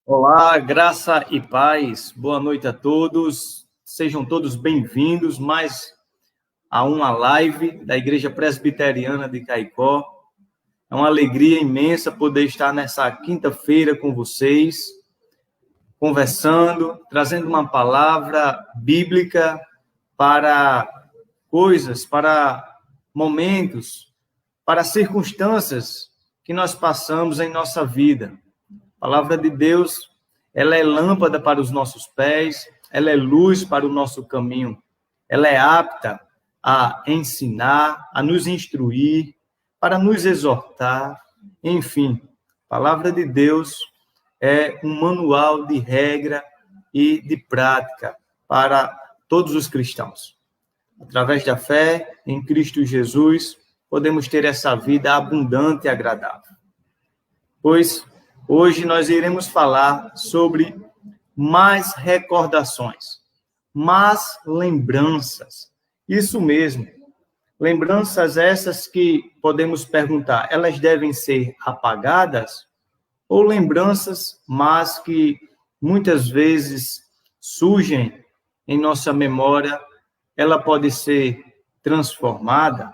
Olá, graça e paz. Boa noite a todos. Sejam todos bem-vindos mais a uma live da Igreja Presbiteriana de Caicó. É uma alegria imensa poder estar nessa quinta-feira com vocês, conversando, trazendo uma palavra bíblica para coisas, para momentos, para circunstâncias que nós passamos em nossa vida. A palavra de Deus, ela é lâmpada para os nossos pés, ela é luz para o nosso caminho. Ela é apta a ensinar, a nos instruir, para nos exortar. Enfim, a palavra de Deus é um manual de regra e de prática para todos os cristãos. Através da fé em Cristo Jesus, podemos ter essa vida abundante e agradável. Pois hoje nós iremos falar sobre mais recordações, mais lembranças. Isso mesmo. Lembranças essas que podemos perguntar, elas devem ser apagadas? Ou lembranças, mas que muitas vezes surgem em nossa memória, ela pode ser transformada?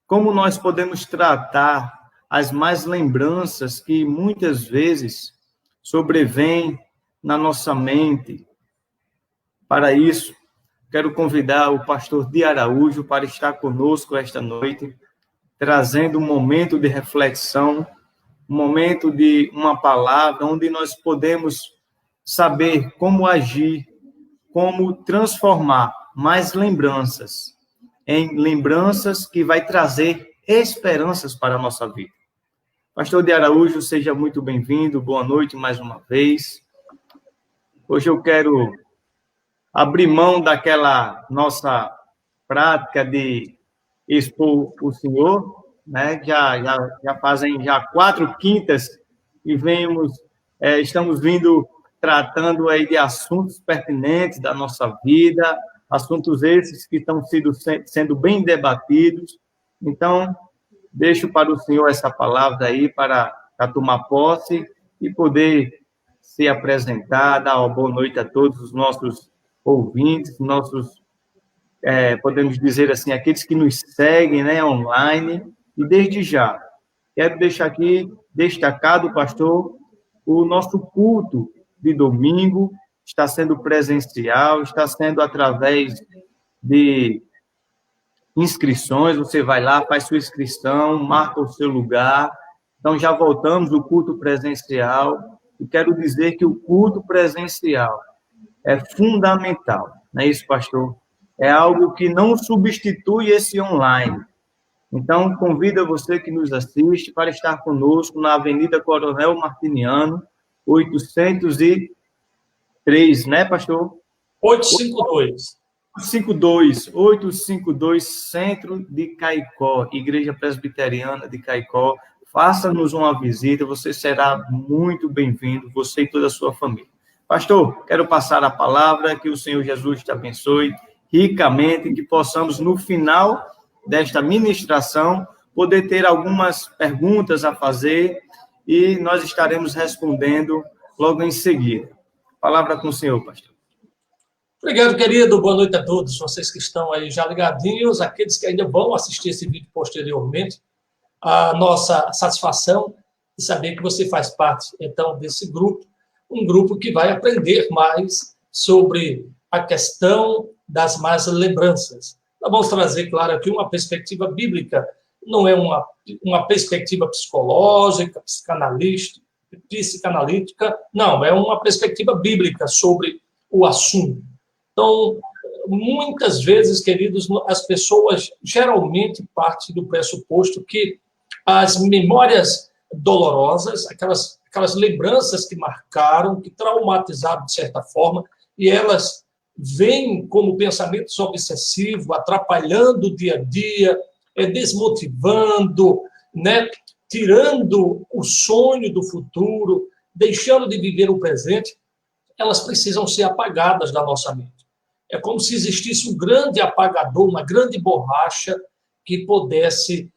Como nós podemos tratar as mais lembranças que muitas vezes sobrevêm na nossa mente? Para isso, quero convidar o pastor Di Araújo para estar conosco esta noite, trazendo um momento de reflexão, um momento de uma palavra, onde nós podemos saber como agir, como transformar mais lembranças em lembranças que vai trazer esperanças para a nossa vida. Pastor Di Araújo, seja muito bem-vindo, boa noite mais uma vez. Hoje eu quero abrir mão daquela nossa prática de expor o Senhor, né? Já fazem 4 quintas e estamos vindo tratando aí de assuntos pertinentes da nossa vida, assuntos esses que estão sendo bem debatidos. Então, deixo para o Senhor essa palavra aí para tomar posse e poder se apresentar, dar uma boa noite a todos os nossos ouvintes, podemos dizer assim, aqueles que nos seguem, né, online. E desde já, quero deixar aqui destacado, pastor, o nosso culto de domingo está sendo presencial, está sendo através de inscrições. Você vai lá, faz sua inscrição, marca o seu lugar. Então, já voltamos ao culto presencial. E quero dizer que o culto presencial é fundamental, não é isso, pastor? É algo que não substitui esse online. Então, convido você que nos assiste para estar conosco na Avenida Coronel Martiniano, 803, né, pastor? 852, Centro de Caicó, Igreja Presbiteriana de Caicó. Faça-nos uma visita, você será muito bem-vindo, você e toda a sua família. Pastor, quero passar a palavra, que o Senhor Jesus te abençoe ricamente, que possamos, no final desta ministração, poder ter algumas perguntas a fazer e nós estaremos respondendo logo em seguida. Palavra com o Senhor, pastor. Obrigado, querido. Boa noite a todos, vocês que estão aí já ligadinhos, aqueles que ainda vão assistir esse vídeo posteriormente. A nossa satisfação de saber que você faz parte, então, desse grupo, um grupo que vai aprender mais sobre a questão das más lembranças. Nós vamos trazer, claro, aqui uma perspectiva bíblica, não é uma perspectiva psicológica, psicanalítica, não, é uma perspectiva bíblica sobre o assunto. Então, muitas vezes, queridos, as pessoas geralmente partem do pressuposto que as memórias dolorosas, aquelas lembranças que marcaram, que traumatizaram de certa forma, e elas vêm como pensamentos obsessivos, atrapalhando o dia a dia, desmotivando, né? Tirando o sonho do futuro, deixando de viver o presente, elas precisam ser apagadas da nossa mente. É como se existisse um grande apagador, uma grande borracha que pudesse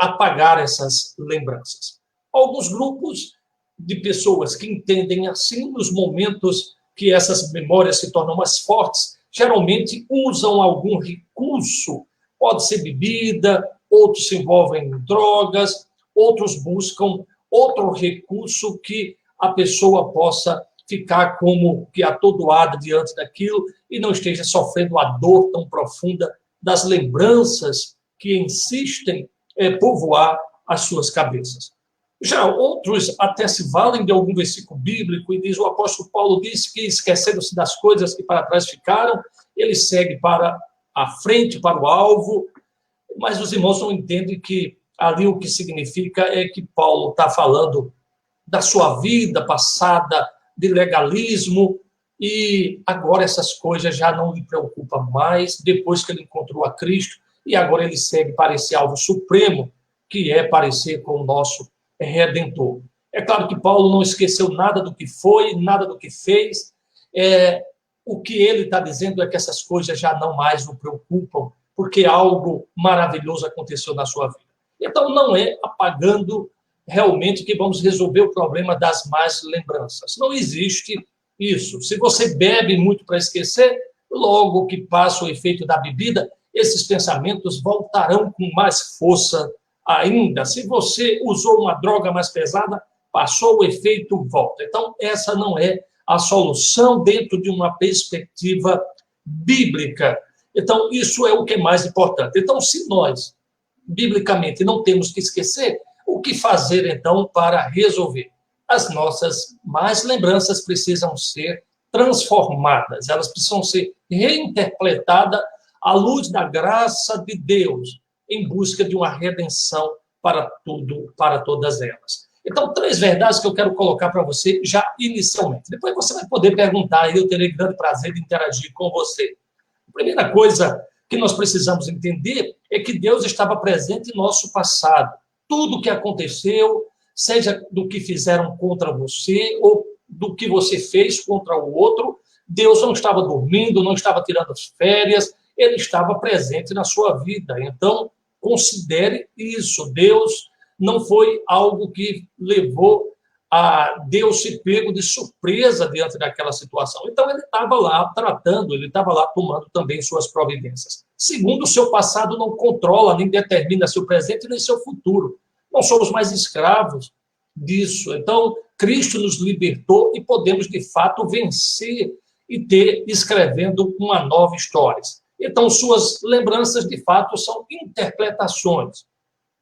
apagar essas lembranças. Alguns grupos de pessoas que entendem assim, nos momentos que essas memórias se tornam mais fortes, geralmente usam algum recurso, pode ser bebida, outros se envolvem em drogas, outros buscam outro recurso que a pessoa possa ficar como que atordoada diante daquilo e não esteja sofrendo a dor tão profunda das lembranças que insistem em povoar as suas cabeças. Já outros até se valem de algum versículo bíblico e diz, o apóstolo Paulo diz que esquecendo-se das coisas que para trás ficaram, ele segue para a frente, para o alvo, mas os irmãos não entendem que ali o que significa é que Paulo está falando da sua vida passada, de legalismo, e agora essas coisas já não lhe preocupam mais, depois que ele encontrou a Cristo, e agora ele segue para esse alvo supremo, que é parecer com o nosso Redentor. É claro que Paulo não esqueceu nada do que foi, nada do que fez. O que ele está dizendo é que essas coisas já não mais o preocupam, porque algo maravilhoso aconteceu na sua vida. Então, não é apagando realmente que vamos resolver o problema das más lembranças. Não existe isso. Se você bebe muito para esquecer, logo que passa o efeito da bebida, esses pensamentos voltarão com mais força ainda. Se você usou uma droga mais pesada, passou o efeito, volta. Então, essa não é a solução dentro de uma perspectiva bíblica. Então, isso é o que é mais importante. Então, se nós, biblicamente, não temos que esquecer, o que fazer, então, para resolver? As nossas más lembranças precisam ser transformadas, elas precisam ser reinterpretadas à luz da graça de Deus, em busca de uma redenção para tudo, para todas elas. Então, 3 verdades que eu quero colocar para você já inicialmente. Depois você vai poder perguntar e eu terei grande prazer de interagir com você. A primeira coisa que nós precisamos entender é que Deus estava presente em nosso passado. Tudo o que aconteceu, seja do que fizeram contra você ou do que você fez contra o outro, Deus não estava dormindo, não estava tirando as férias, ele estava presente na sua vida. Então, considere isso. Deus não foi algo que levou a Deus se pego de surpresa diante daquela situação. Então, ele estava lá tratando, ele estava lá tomando também suas providências. Segundo, o seu passado não controla, nem determina seu presente, nem seu futuro. Não somos mais escravos disso. Então, Cristo nos libertou e podemos, de fato, vencer e ter, escrevendo uma nova história. Então, suas lembranças, de fato, são interpretações.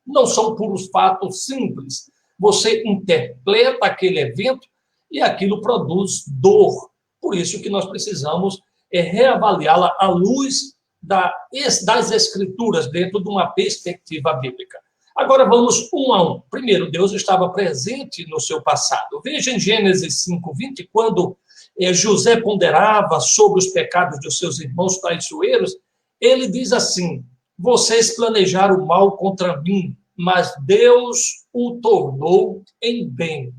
Não são puros fatos simples. Você interpreta aquele evento e aquilo produz dor. Por isso que nós precisamos reavaliá-la à luz das Escrituras, dentro de uma perspectiva bíblica. Agora vamos um a um. Primeiro, Deus estava presente no seu passado. Veja em Gênesis 5:20, quando José ponderava sobre os pecados dos seus irmãos traiçoeiros, ele diz assim: vocês planejaram mal contra mim, mas Deus o tornou em bem.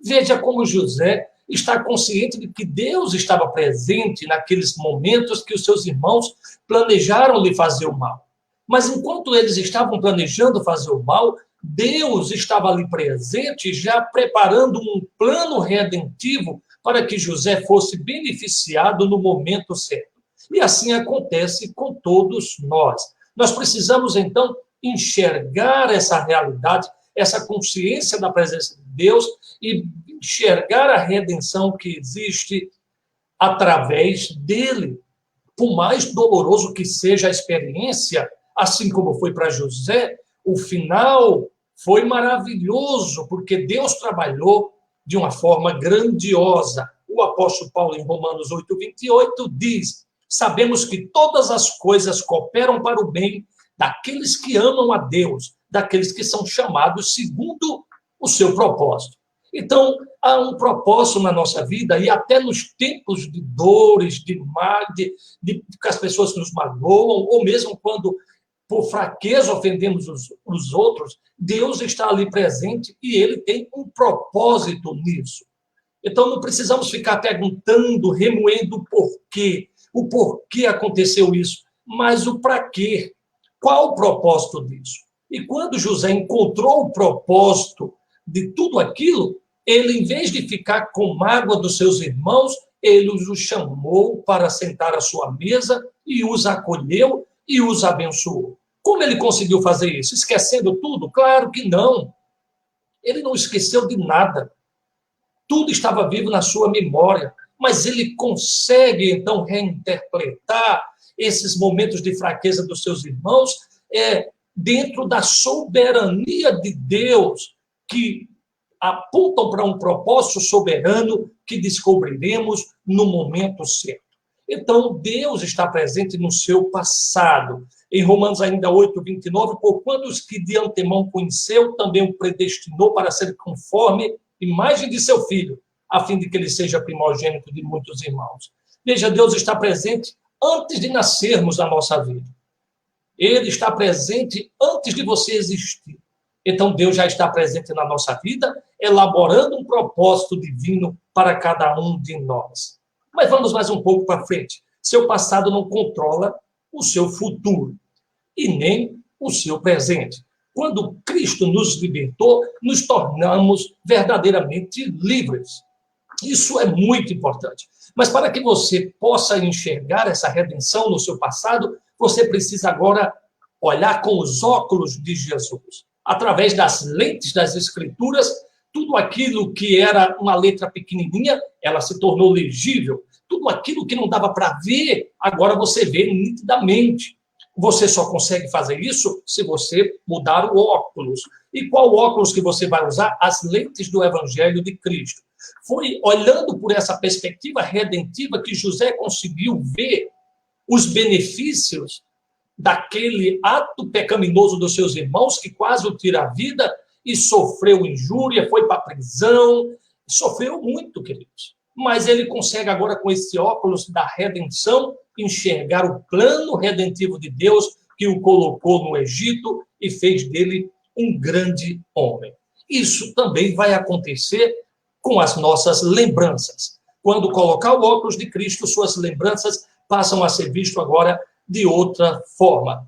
Veja como José está consciente de que Deus estava presente naqueles momentos que os seus irmãos planejaram lhe fazer o mal. Mas enquanto eles estavam planejando fazer o mal, Deus estava ali presente, já preparando um plano redentivo para que José fosse beneficiado no momento certo. E assim acontece com todos nós. Nós precisamos, então, enxergar essa realidade, essa consciência da presença de Deus e enxergar a redenção que existe através dele. Por mais doloroso que seja a experiência, assim como foi para José, o final foi maravilhoso, porque Deus trabalhou de uma forma grandiosa. O apóstolo Paulo, em Romanos 8:28, diz: sabemos que todas as coisas cooperam para o bem daqueles que amam a Deus, daqueles que são chamados segundo o seu propósito. Então, há um propósito na nossa vida, e até nos tempos de dores, de que as pessoas nos magoam, ou mesmo quando, por fraqueza, ofendemos os outros, Deus está ali presente e ele tem um propósito nisso. Então, não precisamos ficar perguntando, remoendo o porquê aconteceu isso, mas o para quê. Qual o propósito disso? E quando José encontrou o propósito de tudo aquilo, ele, em vez de ficar com mágoa dos seus irmãos, ele os chamou para sentar à sua mesa e os acolheu e os abençoou. Como ele conseguiu fazer isso? Esquecendo tudo? Claro que não. Ele não esqueceu de nada. Tudo estava vivo na sua memória, mas ele consegue, então, reinterpretar esses momentos de fraqueza dos seus irmãos dentro da soberania de Deus, que apontam para um propósito soberano que descobriremos no momento certo. Então, Deus está presente no seu passado. Em Romanos ainda 8:29, porquanto os que de antemão conheceu, também o predestinou para ser conforme imagem de seu filho, a fim de que ele seja primogênito de muitos irmãos. Veja, Deus está presente antes de nascermos na nossa vida. Ele está presente antes de você existir. Então, Deus já está presente na nossa vida, elaborando um propósito divino para cada um de nós. Mas vamos mais um pouco para frente. Seu passado não controla o seu futuro e nem o seu presente. Quando Cristo nos libertou, nos tornamos verdadeiramente livres. Isso é muito importante. Mas para que você possa enxergar essa redenção no seu passado, você precisa agora olhar com os óculos de Jesus. Através das lentes das Escrituras, tudo aquilo que era uma letra pequenininha, ela se tornou legível. Tudo aquilo que não dava para ver, agora você vê nitidamente. Você só consegue fazer isso se você mudar o óculos. E qual óculos que você vai usar? As lentes do Evangelho de Cristo. Foi olhando por essa perspectiva redentiva que José conseguiu ver os benefícios daquele ato pecaminoso dos seus irmãos, que quase o tira a vida, e sofreu injúria, foi para a prisão, sofreu muito, queridos. Mas ele consegue agora, com esse óculos da redenção, enxergar o plano redentivo de Deus, que o colocou no Egito e fez dele um grande homem. Isso também vai acontecer com as nossas lembranças. Quando colocar o óculos de Cristo, suas lembranças passam a ser vistas agora de outra forma.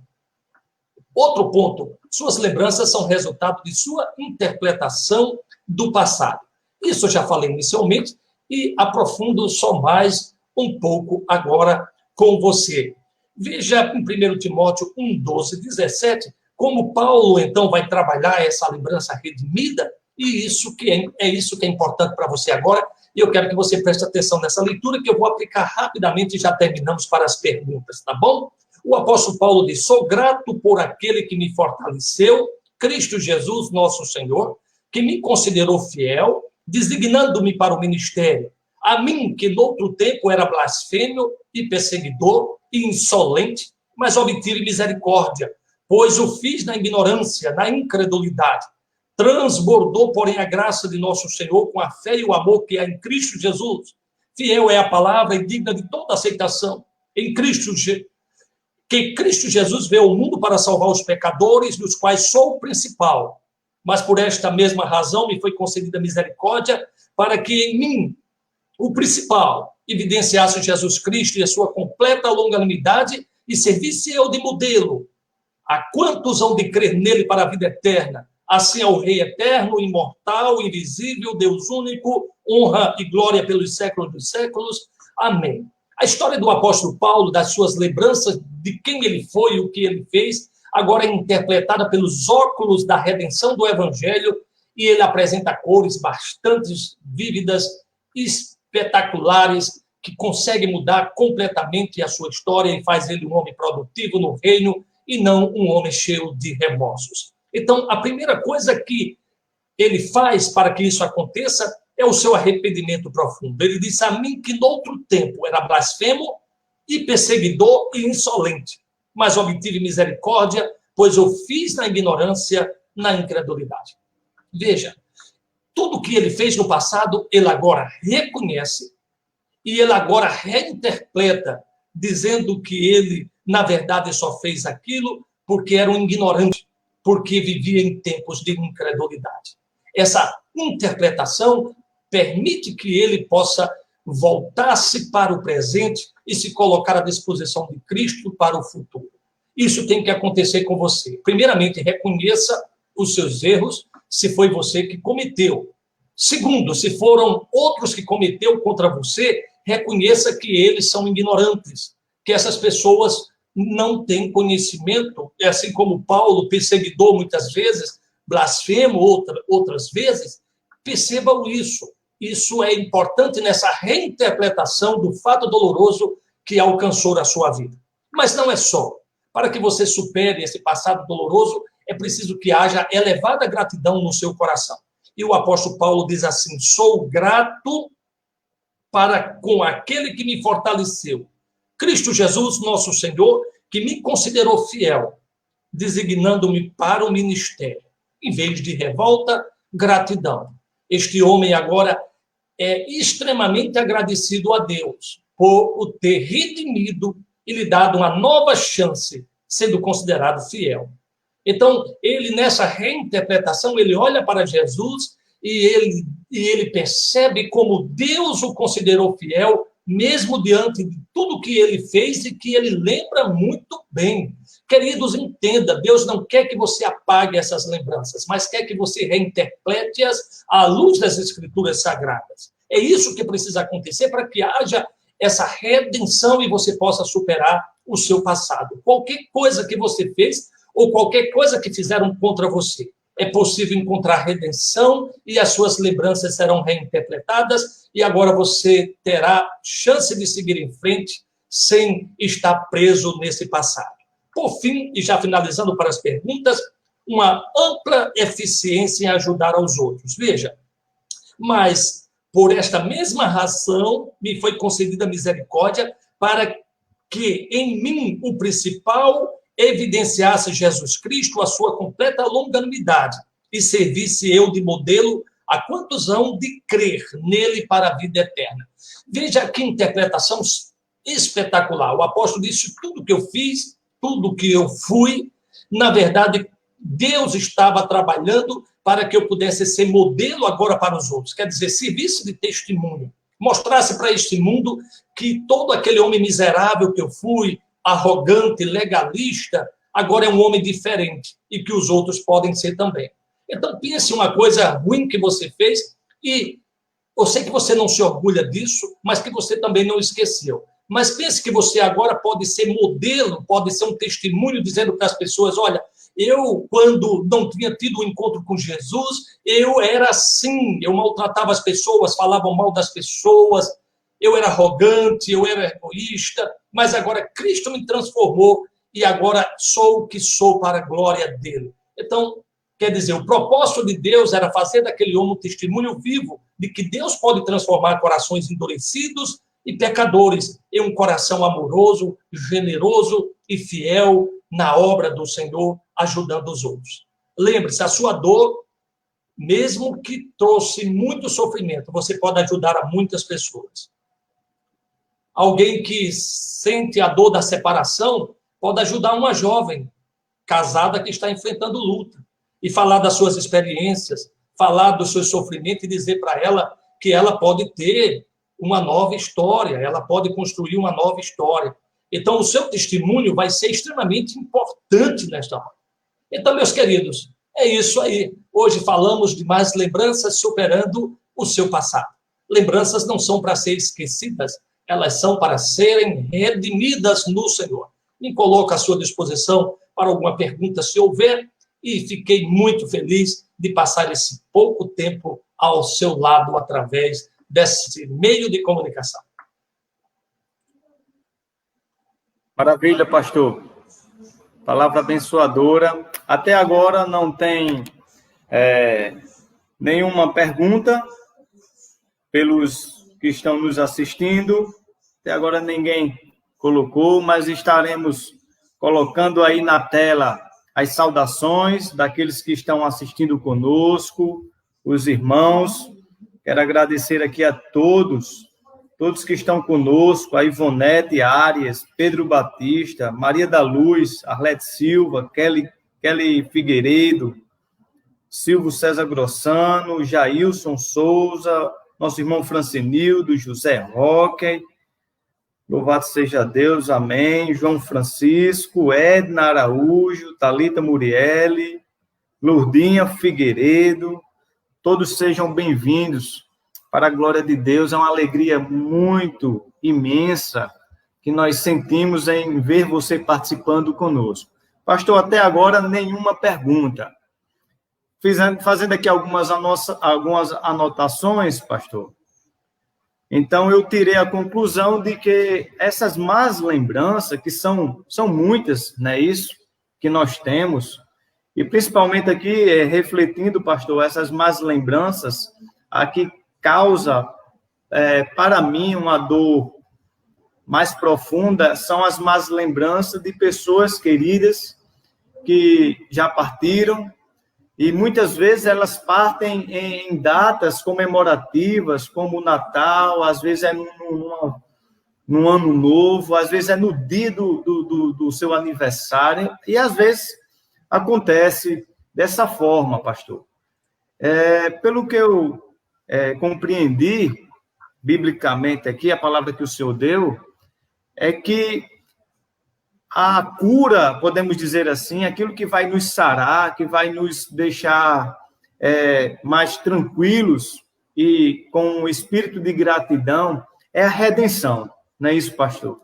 Outro ponto, suas lembranças são resultado de sua interpretação do passado. Isso eu já falei inicialmente e aprofundo só mais um pouco agora com você. Veja em 1 Timóteo 1:12-17, como Paulo então vai trabalhar essa lembrança redimida, e isso que é importante para você agora. E eu quero que você preste atenção nessa leitura, que eu vou aplicar rapidamente e já terminamos para as perguntas, tá bom? O apóstolo Paulo diz: sou grato por aquele que me fortaleceu, Cristo Jesus, nosso Senhor, que me considerou fiel, designando-me para o ministério. A mim, que noutro tempo era blasfêmio e perseguidor e insolente, mas obtive misericórdia, pois o fiz na ignorância, na incredulidade. Transbordou, porém, a graça de nosso Senhor com a fé e o amor que há em Cristo Jesus. Fiel é a palavra e digna de toda aceitação. Em Cristo Jesus, que Cristo Jesus veio ao mundo para salvar os pecadores, dos quais sou o principal. Mas por esta mesma razão me foi concedida misericórdia, para que em mim, o principal, evidenciasse Jesus Cristo e a sua completa longanimidade, e servisse eu de modelo a quantos hão de crer nele para a vida eterna. Assim ao Rei eterno, imortal, invisível, Deus único, honra e glória pelos séculos dos séculos. Amém. A história do apóstolo Paulo, das suas lembranças de quem ele foi e o que ele fez, agora é interpretada pelos óculos da redenção do Evangelho, e ele apresenta cores bastante vívidas, espetaculares, que conseguem mudar completamente a sua história e faz ele um homem produtivo no reino e não um homem cheio de remorsos. Então, a primeira coisa que ele faz para que isso aconteça é o seu arrependimento profundo. Ele diz: a mim que noutro tempo era blasfemo e perseguidor e insolente, mas obtive misericórdia, pois eu fiz na ignorância, na incredulidade. Veja, tudo que ele fez no passado, ele agora reconhece e ele agora reinterpreta, dizendo que ele, na verdade, só fez aquilo porque era um ignorante, porque vivia em tempos de incredulidade. Essa interpretação permite que ele possa voltar-se para o presente e se colocar à disposição de Cristo para o futuro. Isso tem que acontecer com você. Primeiramente, reconheça os seus erros, se foi você que cometeu. Segundo, se foram outros que cometeu contra você, reconheça que eles são ignorantes, que essas pessoas não têm conhecimento, assim como Paulo, perseguidor muitas vezes, blasfemo outras vezes, percebam isso. Isso é importante nessa reinterpretação do fato doloroso que alcançou a sua vida. Mas não é só. Para que você supere esse passado doloroso, é preciso que haja elevada gratidão no seu coração. E o apóstolo Paulo diz assim: sou grato para com aquele que me fortaleceu, Cristo Jesus, nosso Senhor, que me considerou fiel, designando-me para o ministério. Em vez de revolta, gratidão. Este homem agora é extremamente agradecido a Deus por o ter redimido e lhe dado uma nova chance, sendo considerado fiel. Então, ele, nessa reinterpretação, ele olha para Jesus e ele percebe como Deus o considerou fiel, mesmo diante de tudo que ele fez e que ele lembra muito bem. Queridos, entenda, Deus não quer que você apague essas lembranças, mas quer que você reinterprete-as à luz das Escrituras Sagradas. É isso que precisa acontecer para que haja essa redenção e você possa superar o seu passado. Qualquer coisa que você fez ou qualquer coisa que fizeram contra você, é possível encontrar redenção e as suas lembranças serão reinterpretadas e agora você terá chance de seguir em frente sem estar preso nesse passado. Por fim, e já finalizando para as perguntas, uma ampla eficiência em ajudar aos outros. Veja, mas por esta mesma razão me foi concedida misericórdia para que em mim o principal evidenciasse Jesus Cristo a sua completa longanimidade e servisse eu de modelo a quantos hão de crer nele para a vida eterna. Veja que interpretação espetacular. O apóstolo disse: tudo que eu fiz, tudo que eu fui, na verdade, Deus estava trabalhando para que eu pudesse ser modelo agora para os outros. Quer dizer, serviço de testemunho. Mostrasse para este mundo que todo aquele homem miserável que eu fui, arrogante, legalista, agora é um homem diferente e que os outros podem ser também. Então, pense uma coisa ruim que você fez e eu sei que você não se orgulha disso, mas que você também não esqueceu. Mas pense que você agora pode ser modelo, pode ser um testemunho dizendo para as pessoas: olha, eu, quando não tinha tido um encontro com Jesus, eu era assim, eu maltratava as pessoas, falava mal das pessoas, eu era arrogante, eu era egoísta, mas agora Cristo me transformou e agora sou o que sou para a glória dele. Então, quer dizer, o propósito de Deus era fazer daquele homem um testemunho vivo de que Deus pode transformar corações endurecidos e pecadores em um coração amoroso, generoso e fiel na obra do Senhor, ajudando os outros. Lembre-se, a sua dor, mesmo que trouxe muito sofrimento, você pode ajudar a muitas pessoas. Alguém que sente a dor da separação pode ajudar uma jovem casada que está enfrentando luta e falar das suas experiências, falar do seu sofrimento e dizer para ela que ela pode ter uma nova história, ela pode construir uma nova história. Então, o seu testemunho vai ser extremamente importante nesta hora. Então, meus queridos, é isso aí. Hoje falamos de mais lembranças superando o seu passado. Lembranças não são para ser esquecidas, elas são para serem redimidas no Senhor. Me coloco à sua disposição para alguma pergunta, se houver, e fiquei muito feliz de passar esse pouco tempo ao seu lado através desse meio de comunicação. Maravilha, pastor. Palavra abençoadora. Até agora não tem nenhuma pergunta pelos que estão nos assistindo. Até agora ninguém colocou, mas estaremos colocando aí na tela as saudações daqueles que estão assistindo conosco, os irmãos. Quero agradecer aqui a todos que estão conosco, a Ivonete Arias, Pedro Batista, Maria da Luz, Arlete Silva, Kelly Figueiredo, Silvio César Grossano, Jailson Souza, nosso irmão Francinildo, José Roque, louvado seja Deus, amém, João Francisco, Edna Araújo, Thalita Muriele, Lourdinha Figueiredo, todos sejam bem-vindos. Para a glória de Deus, é uma alegria muito imensa que nós sentimos em ver você participando conosco. Pastor, até agora, nenhuma pergunta. Fazendo aqui algumas anotações, pastor. Então, eu tirei a conclusão de que essas más lembranças, que são muitas, não é isso? Que nós temos, e principalmente aqui, refletindo, pastor, essas más lembranças, aqui causa, para mim, uma dor mais profunda, são as más lembranças de pessoas queridas que já partiram, e muitas vezes elas partem em datas comemorativas, como o Natal, às vezes é no Ano Novo, às vezes é no dia do seu aniversário, e às vezes acontece dessa forma, pastor. Pelo que eu compreendi, biblicamente aqui, a palavra que o senhor deu, é que a cura, podemos dizer assim, aquilo que vai nos sarar, que vai nos deixar mais tranquilos e com um espírito de gratidão, é a redenção, não é isso, pastor?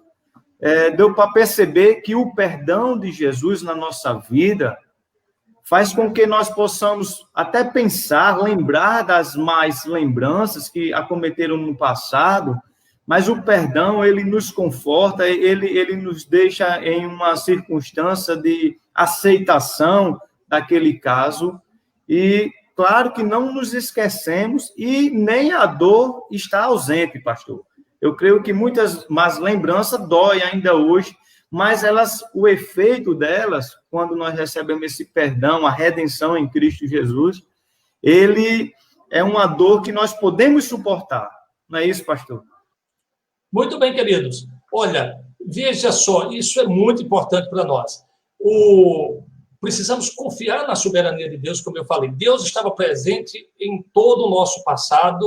Deu para perceber que o perdão de Jesus na nossa vida faz com que nós possamos até pensar, lembrar das más lembranças que acometeram no passado, mas o perdão, ele nos conforta, ele nos deixa em uma circunstância de aceitação daquele caso, e claro que não nos esquecemos e nem a dor está ausente, pastor. Eu creio que muitas más lembranças doem ainda hoje, mas o efeito delas, quando nós recebemos esse perdão, a redenção em Cristo Jesus, ele é uma dor que nós podemos suportar. Não é isso, pastor? Muito bem, queridos. Olha, veja só, isso é muito importante para nós. Precisamos confiar na soberania de Deus, como eu falei. Deus estava presente em todo o nosso passado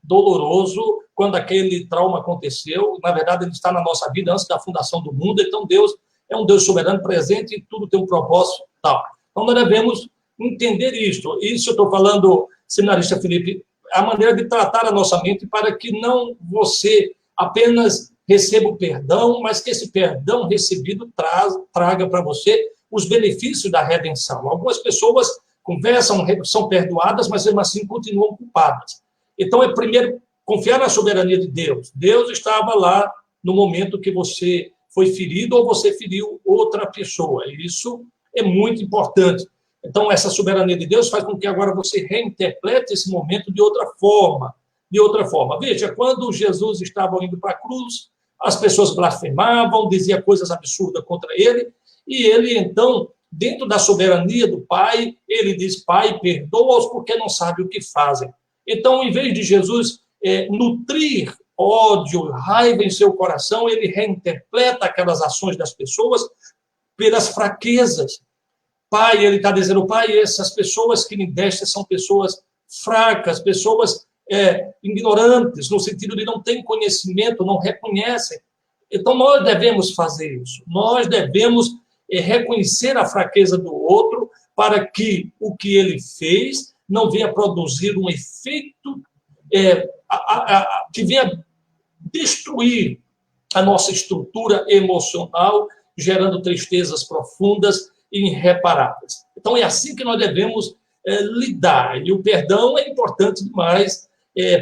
doloroso, quando aquele trauma aconteceu. Na verdade, ele está na nossa vida antes da fundação do mundo. Então, Deus é um Deus soberano, presente, e tudo tem um propósito tal. Então, nós devemos entender isto. Isso eu estou falando, seminarista Felipe, a maneira de tratar a nossa mente para que não você apenas receba o perdão, mas que esse perdão recebido traga para você os benefícios da redenção. Algumas pessoas conversam, são perdoadas, mas mesmo assim continuam culpadas. Então, primeiro, confiar na soberania de Deus. Deus estava lá no momento que você foi ferido ou você feriu outra pessoa. Isso é muito importante. Então, essa soberania de Deus faz com que agora você reinterprete esse momento de outra forma. Veja, quando Jesus estava indo para a cruz, as pessoas blasfemavam, diziam coisas absurdas contra ele, e ele, então, dentro da soberania do Pai, ele diz: Pai, perdoa-os porque não sabem o que fazem. Então, em vez de Jesus nutrir ódio, raiva em seu coração, ele reinterpreta aquelas ações das pessoas pelas fraquezas. Pai, ele está dizendo: Pai, essas pessoas que me deste são pessoas fracas, pessoas ignorantes, no sentido de não terem conhecimento, não reconhecem. Então, nós devemos fazer isso. Nós devemos reconhecer a fraqueza do outro para que o que ele fez não venha produzir um efeito que venha destruir a nossa estrutura emocional, gerando tristezas profundas e irreparáveis. Então, é assim que nós devemos lidar. E o perdão é importante demais.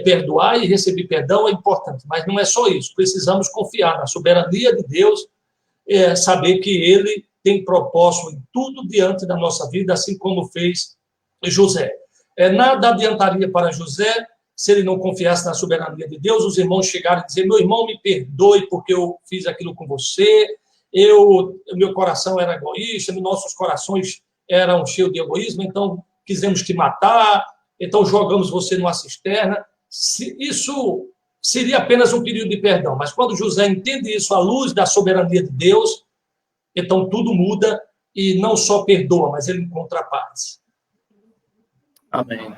Perdoar e receber perdão é importante, mas não é só isso. Precisamos confiar na soberania de Deus, saber que Ele tem propósito em tudo diante da nossa vida, assim como fez José. Nada adiantaria para José se ele não confiasse na soberania de Deus. Os irmãos chegaram e dizer: meu irmão, me perdoe porque eu fiz aquilo com você, meu coração era egoísta, nossos corações eram cheios de egoísmo, então quisemos te matar, então jogamos você numa cisterna. Isso seria apenas um pedido de perdão, mas quando José entende isso à luz da soberania de Deus, então tudo muda e não só perdoa, mas ele encontra paz. Amém.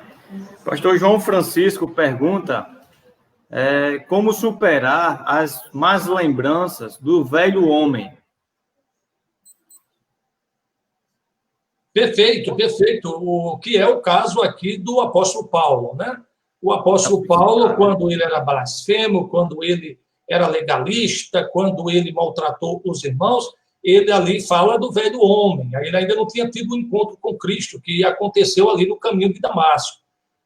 Pastor João Francisco pergunta como superar as más lembranças do velho homem. Perfeito, perfeito. O que é o caso aqui do apóstolo Paulo, né? O apóstolo Paulo, quando ele era blasfemo, quando ele era legalista, quando ele maltratou os irmãos, ele ali fala do velho homem. Ele ainda não tinha tido um encontro com Cristo, que aconteceu ali no caminho de Damasco.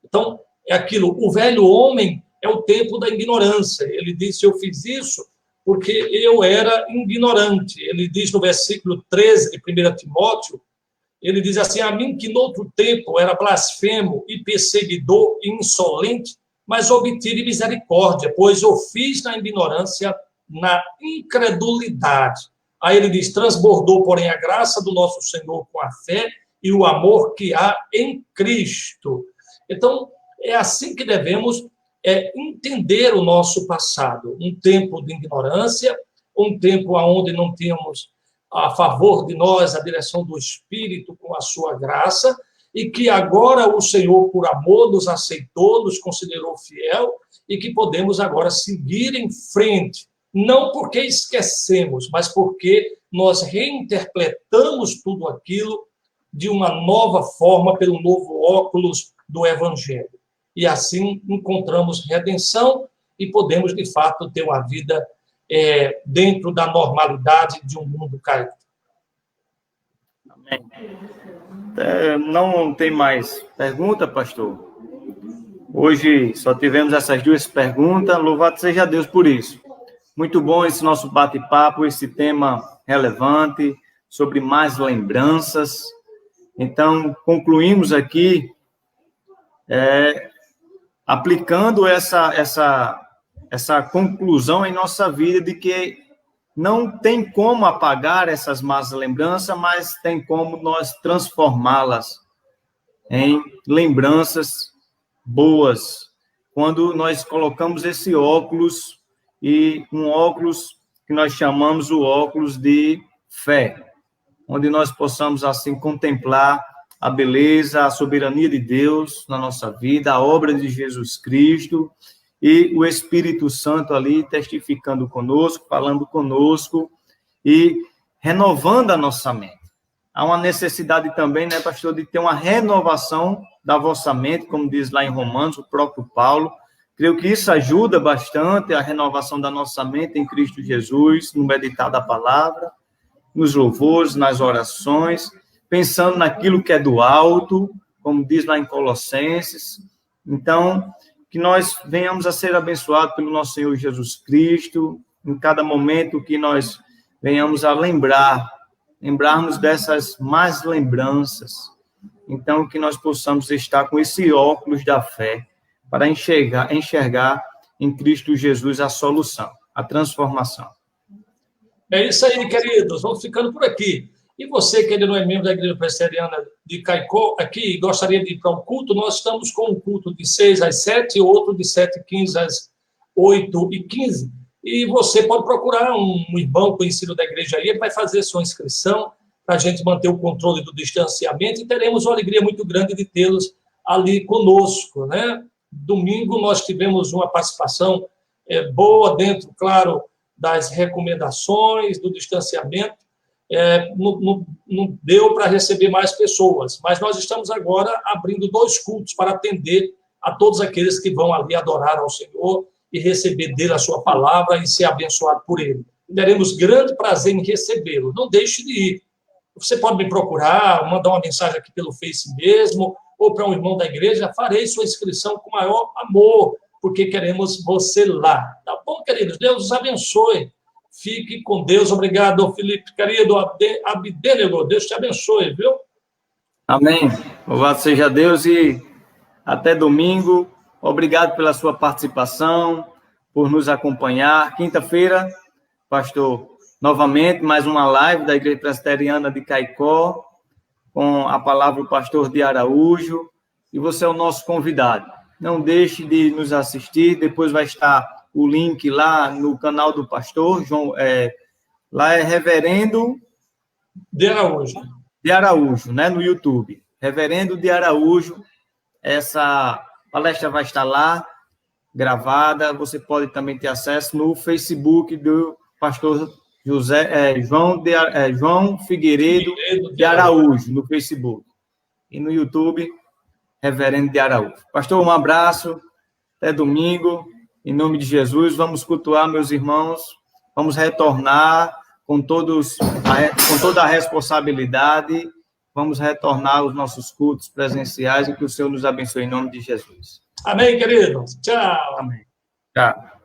Então, é aquilo, o velho homem é o tempo da ignorância. Ele disse, eu fiz isso porque eu era ignorante. Ele diz no versículo 13 de 1 Timóteo, ele diz assim, a mim que noutro tempo era blasfemo e perseguidor e insolente, mas obtive misericórdia, pois eu fiz na ignorância, na incredulidade. Aí ele diz, transbordou, porém, a graça do nosso Senhor com a fé e o amor que há em Cristo. Então, é assim que devemos entender o nosso passado. Um tempo de ignorância, um tempo onde não tínhamos a favor de nós a direção do Espírito com a sua graça, e que agora o Senhor, por amor, nos aceitou, nos considerou fiel, e que podemos agora seguir em frente, não porque esquecemos, mas porque nós reinterpretamos tudo aquilo de uma nova forma, pelo novo óculos do Evangelho. E assim encontramos redenção e podemos, de fato, ter uma vida dentro da normalidade de um mundo caído. Amém. Não tem mais pergunta, pastor? Hoje só tivemos essas duas perguntas, louvado seja Deus por isso. Muito bom esse nosso bate-papo, esse tema relevante, sobre mais lembranças. Então, concluímos aqui, aplicando essa conclusão em nossa vida de que não tem como apagar essas más lembranças, mas tem como nós transformá-las em lembranças boas, quando nós colocamos esse óculos, e um óculos que nós chamamos o óculos de fé, onde nós possamos, assim, contemplar a beleza, a soberania de Deus na nossa vida, a obra de Jesus Cristo, e o Espírito Santo ali testificando conosco, falando conosco e renovando a nossa mente. Há uma necessidade também, né, pastor, de ter uma renovação da vossa mente, como diz lá em Romanos, o próprio Paulo. Creio que isso ajuda bastante a renovação da nossa mente em Cristo Jesus, no meditar da palavra, nos louvores, nas orações, pensando naquilo que é do alto, como diz lá em Colossenses. Então, que nós venhamos a ser abençoados pelo nosso Senhor Jesus Cristo, em cada momento que nós venhamos a lembrarmos dessas más lembranças. Então, que nós possamos estar com esse óculos da fé para enxergar em Cristo Jesus a solução, a transformação. É isso aí, queridos. Vamos ficando por aqui. E você, que ainda não é membro da Igreja Presbiteriana de Caicó, aqui, gostaria de ir para um culto, nós estamos com um culto de 6 às 7, outro de 7h15 às 8h15. E você pode procurar um irmão conhecido da igreja aí, ele vai fazer sua inscrição para a gente manter o controle do distanciamento, e teremos uma alegria muito grande de tê-los ali conosco, né? Domingo nós tivemos uma participação boa dentro, claro, das recomendações, do distanciamento. Não deu para receber mais pessoas, mas nós estamos agora abrindo 2 cultos para atender a todos aqueles que vão ali adorar ao Senhor e receber dele a sua palavra e ser abençoado por ele. Teremos grande prazer em recebê-lo. Não deixe de ir. Você pode me procurar, mandar uma mensagem aqui pelo Face mesmo, ou para um irmão da igreja. Farei sua inscrição com maior amor, porque queremos você lá. Tá bom, queridos? Deus os abençoe. Fique com Deus. Obrigado, Felipe, querido Abdênego. Deus te abençoe, viu? Amém. Louvado seja Deus e até domingo. Obrigado pela sua participação, por nos acompanhar. Quinta-feira, pastor, novamente, mais uma live da Igreja Presbiteriana de Caicó, com a palavra do pastor de Araújo, e você é o nosso convidado. Não deixe de nos assistir, depois vai estar o link lá no canal do pastor, João, lá é Reverendo de Araújo. De Araújo, né, no YouTube. Reverendo de Araújo, essa palestra vai estar lá, gravada, você pode também ter acesso no Facebook do pastor João Figueiredo de Araújo, no Facebook. E no YouTube, Reverendo de Araújo. Pastor, um abraço. Até domingo. Em nome de Jesus, vamos cultuar, meus irmãos. Vamos retornar com toda a responsabilidade. Vamos retornar aos nossos cultos presenciais e que o Senhor nos abençoe em nome de Jesus. Amém, querido. Tchau. Amém. Tchau.